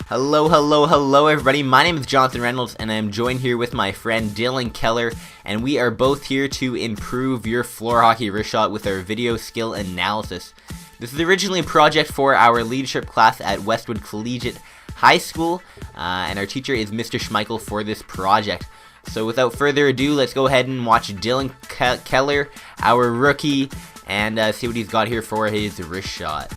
Hello everybody, my name is Jonathan Reynolds and I'm joined here with my friend Dylan Keller, and we are both here to improve your floor hockey wrist shot with our video skill analysis. This is originally a project for our leadership class at Westwood Collegiate High School, and our teacher is Mr. Schmeichel for this project. So without further ado, let's go ahead and watch Dylan Keller, our rookie, and see what he's got here for his wrist shot.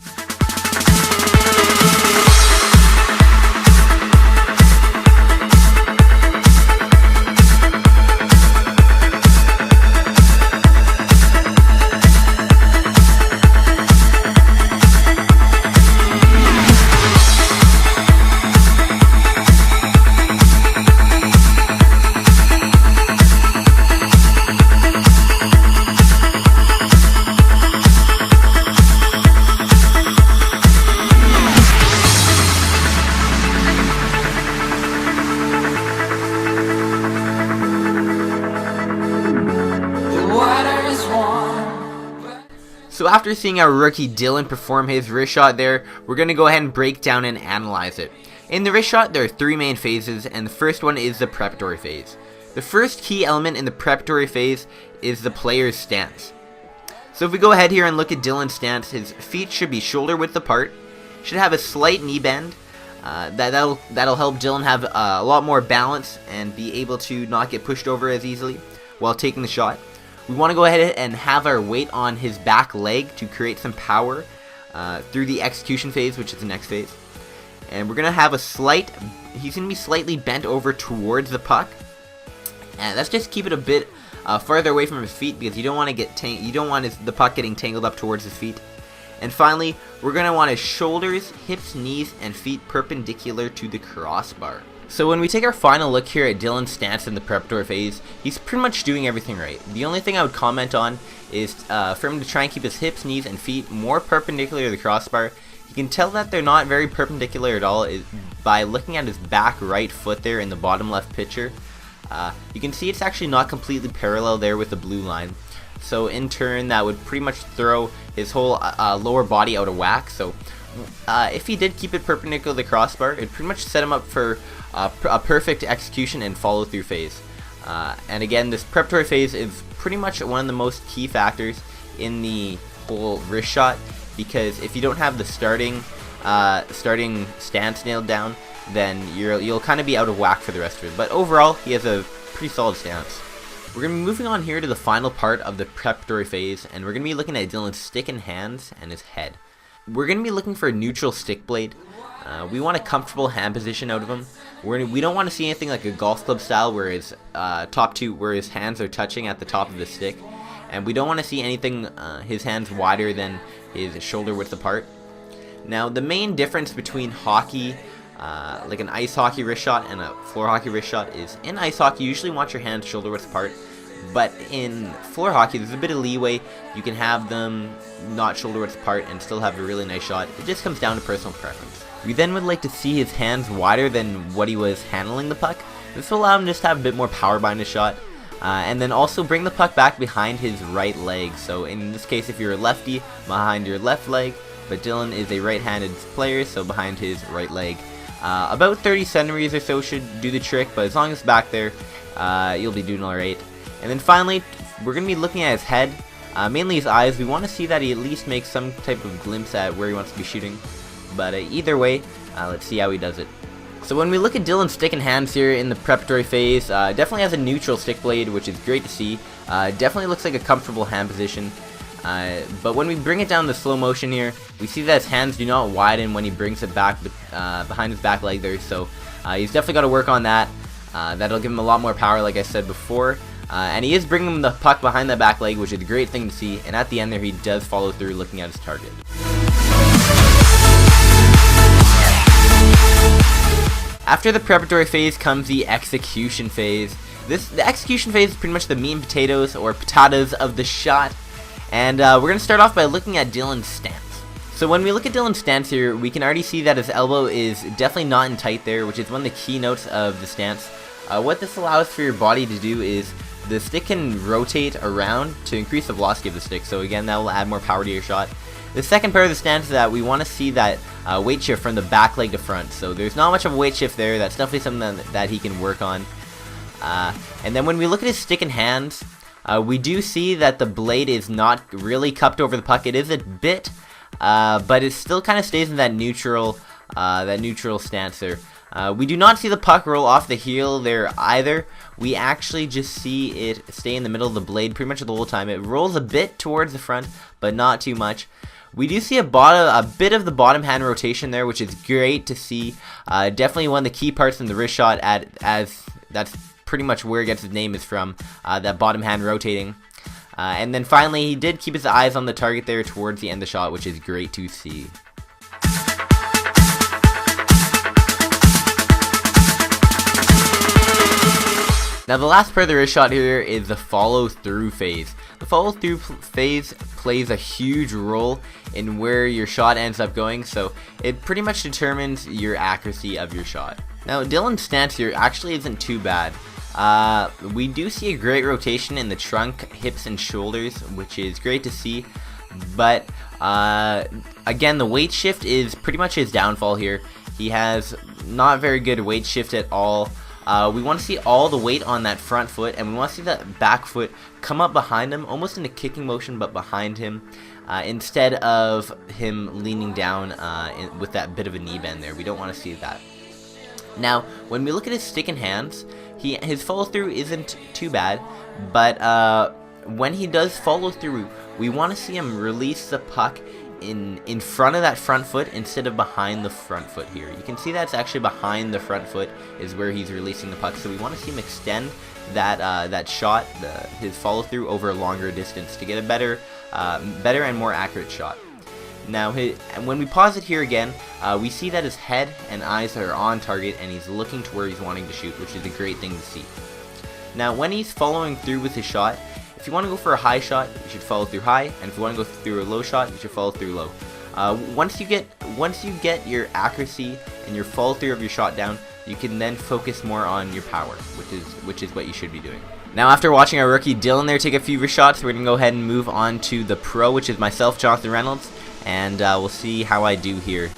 So after seeing our rookie Dylan perform his wrist shot there, we're going to go ahead and break down and analyze it. In the wrist shot, there are three main phases, and the first one is the preparatory phase. The first key element in the preparatory phase is the player's stance. So if we go ahead here and look at Dylan's stance, his feet should be shoulder width apart, should have a slight knee bend. That'll help Dylan have a lot more balance and be able to not get pushed over as easily while taking the shot. We want to go ahead and have our weight on his back leg to create some power through the execution phase, which is the next phase. And we're going to have he's going to be slightly bent over towards the puck. And let's just keep it a bit farther away from his feet, because you don't want the puck getting tangled up towards his feet. And finally, we're going to want his shoulders, hips, knees, and feet perpendicular to the crossbar. So when we take our final look here at Dylan's stance in the preparatory phase, he's pretty much doing everything right. The only thing I would comment on is for him to try and keep his hips, knees, and feet more perpendicular to the crossbar. You can tell that they're not very perpendicular at all by looking at his back right foot there in the bottom left picture. You can see it's actually not completely parallel there with the blue line. So in turn, that would pretty much throw his whole lower body out of whack. So if he did keep it perpendicular to the crossbar, it'd pretty much set him up for a perfect execution and follow through phase. And again, this preparatory phase is pretty much one of the most key factors in the whole wrist shot, because if you don't have the starting stance nailed down, then you'll kind of be out of whack for the rest of it. But overall, he has a pretty solid stance. We're going to be moving on here to the final part of the preparatory phase, and we're going to be looking at Dylan's stick and hands and his head. We're going to be looking for a neutral stick blade. We want a comfortable hand position out of him. We don't want to see anything like a golf club style where his where his hands are touching at the top of the stick, and we don't want to see anything his hands wider than his shoulder width apart. Now, the main difference between hockey, like an ice hockey wrist shot and a floor hockey wrist shot, is in ice hockey you usually want your hands shoulder width apart, but in floor hockey there's a bit of leeway. You can have them not shoulder width apart and still have a really nice shot. It just comes down to personal preference. We then would like to see his hands wider than what he was handling the puck. This will allow him just to have a bit more power behind his shot, and then also bring the puck back behind his right leg. So in this case, if you're a lefty, behind your left leg, but Dylan is a right-handed player, so behind his right leg. About 30 centimeters or so should do the trick, but as long as it's back there, you'll be doing alright. And then finally, we're going to be looking at his head, mainly his eyes. We want to see that he at least makes some type of glimpse at where he wants to be shooting. But either way, let's see how he does it. So when we look at Dylan's stick and hands here in the preparatory phase, definitely has a neutral stick blade, which is great to see. Definitely looks like a comfortable hand position. But when we bring it down to slow motion here, we see that his hands do not widen when he brings it back behind his back leg there. So he's definitely got to work on that. That'll give him a lot more power, like I said before. And he is bringing the puck behind that back leg, which is a great thing to see. And at the end there, he does follow through looking at his target. After the preparatory phase comes the execution phase. The execution phase is pretty much the meat and potatoes, or patatas, of the shot. And we're going to start off by looking at Dylan's stance. So when we look at Dylan's stance here, we can already see that his elbow is definitely not in tight there, which is one of the key notes of the stance. What this allows for your body to do is the stick can rotate around to increase the velocity of the stick. So again, that will add more power to your shot. The second part of the stance is that we want to see that weight shift from the back leg to front. So there's not much of a weight shift there. That's definitely something that he can work on. And then when we look at his stick and hands, we do see that the blade is not really cupped over the puck. It is a bit, but it still kind of stays in that neutral stance there. We do not see the puck roll off the heel there either. We actually just see it stay in the middle of the blade pretty much the whole time. It rolls a bit towards the front, but not too much. We do see a bit of the bottom hand rotation there, which is great to see. Definitely one of the key parts in the wrist shot, as that's pretty much where it gets its name is from, that bottom hand rotating. And then finally, he did keep his eyes on the target there towards the end of the shot, which is great to see. Now the last part of the wrist shot here is the follow through phase. The follow through phase plays a huge role in where your shot ends up going, so it pretty much determines your accuracy of your shot. Now Dylan's stance here actually isn't too bad. We do see a great rotation in the trunk, hips, and shoulders, which is great to see, but again, the weight shift is pretty much his downfall here. He has not very good weight shift at all. We want to see all the weight on that front foot, and we want to see that back foot come up behind him, almost in a kicking motion, but behind him, instead of him leaning down with that bit of a knee bend there. We don't want to see that. Now, when we look at his stick and hands, his follow through isn't too bad, but when he does follow through, we want to see him release the puck in front of that front foot instead of behind the front foot here. You can see that's actually behind the front foot is where he's releasing the puck, so we want to see him extend that shot, his follow through, over a longer distance to get a better and more accurate shot. Now when we pause it here again, we see that his head and eyes are on target and he's looking to where he's wanting to shoot, which is a great thing to see. Now when he's following through with his shot, if you want to go for a high shot, you should follow through high, and if you want to go through a low shot, you should follow through low. Once you get your accuracy and your follow through of your shot down, you can then focus more on your power, which is what you should be doing. Now after watching our rookie Dylan there take a few wrist shots, we're going to go ahead and move on to the pro, which is myself, Jonathan Reynolds, and we'll see how I do here.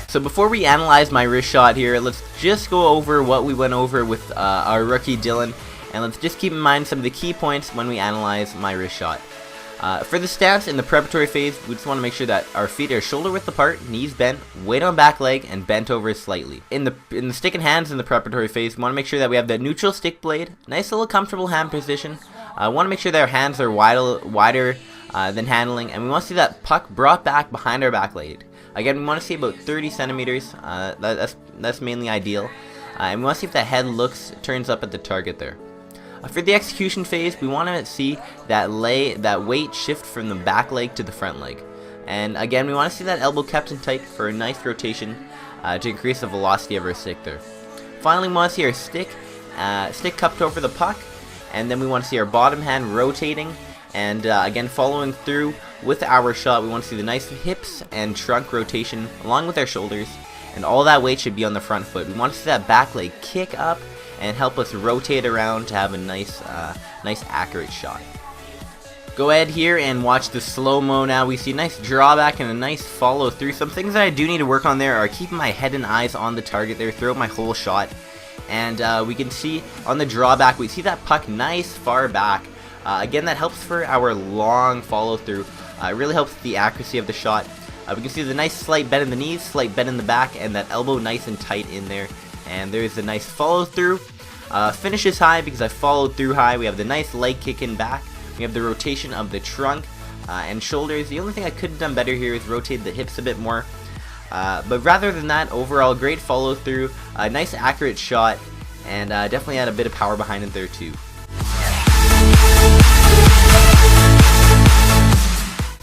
So before we analyze my wrist shot here, let's just go over what we went over with our rookie Dylan, and let's just keep in mind some of the key points when we analyze my wrist shot. For the stance in the preparatory phase, we just want to make sure that our feet are shoulder width apart, knees bent, weight on back leg, and bent over slightly. In the stick and hands in the preparatory phase, we want to make sure that we have the neutral stick blade, nice little comfortable hand position. We want to make sure that our hands are wider than handling, and we want to see that puck brought back behind our back leg. Again, we want to see about 30 centimeters. That's mainly ideal. And we want to see if that head turns up at the target there. For the execution phase, we want to see that weight shift from the back leg to the front leg. And again, we want to see that elbow kept in tight for a nice rotation to increase the velocity of our stick there. Finally, we want to see our stick cupped over the puck, and then we want to see our bottom hand rotating, and again following through with our shot. We want to see the nice hips and trunk rotation along with our shoulders, and all that weight should be on the front foot. We want to see that back leg kick up and help us rotate around to have a nice accurate shot. Go ahead here and watch the slow-mo now. We see a nice drawback and a nice follow through. Some things that I do need to work on there are keeping my head and eyes on the target there throughout my whole shot. And we can see on the drawback, we see that puck nice far back. Again, that helps for our long follow through. It really helps the accuracy of the shot. We can see the nice slight bend in the knees, slight bend in the back, and that elbow nice and tight in there. And there's a nice follow through. Finishes high because I followed through high. We have the nice leg kick in back. We have the rotation of the trunk and shoulders. The only thing I could have done better here is rotate the hips a bit more. But rather than that, overall great follow through, a nice accurate shot, and definitely had a bit of power behind it there too.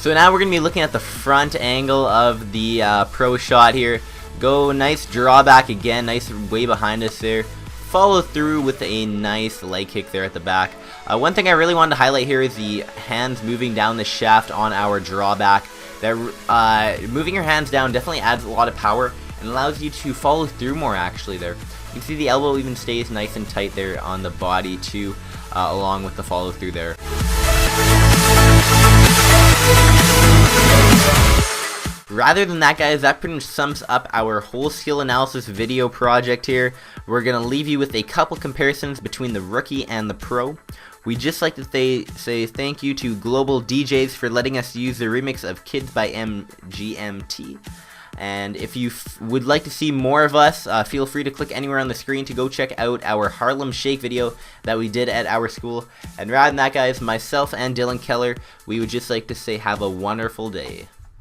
So now we're going to be looking at the front angle of the pro shot here. Go nice drawback again, nice way behind us there. Follow through with a nice leg kick there at the back. One thing I really wanted to highlight here is the hands moving down the shaft on our drawback. That moving your hands down definitely adds a lot of power and allows you to follow through more actually there. You can see the elbow even stays nice and tight there on the body too, along with the follow through there. Rather than that, guys, that pretty much sums up our whole skill analysis video project here. We're going to leave you with a couple comparisons between the rookie and the pro. We'd just like to say thank you to Global DJs for letting us use the remix of Kids by MGMT. And if you would like to see more of us, feel free to click anywhere on the screen to go check out our Harlem Shake video that we did at our school. And rather than that, guys, myself and Dylan Keller, we would just like to say have a wonderful day.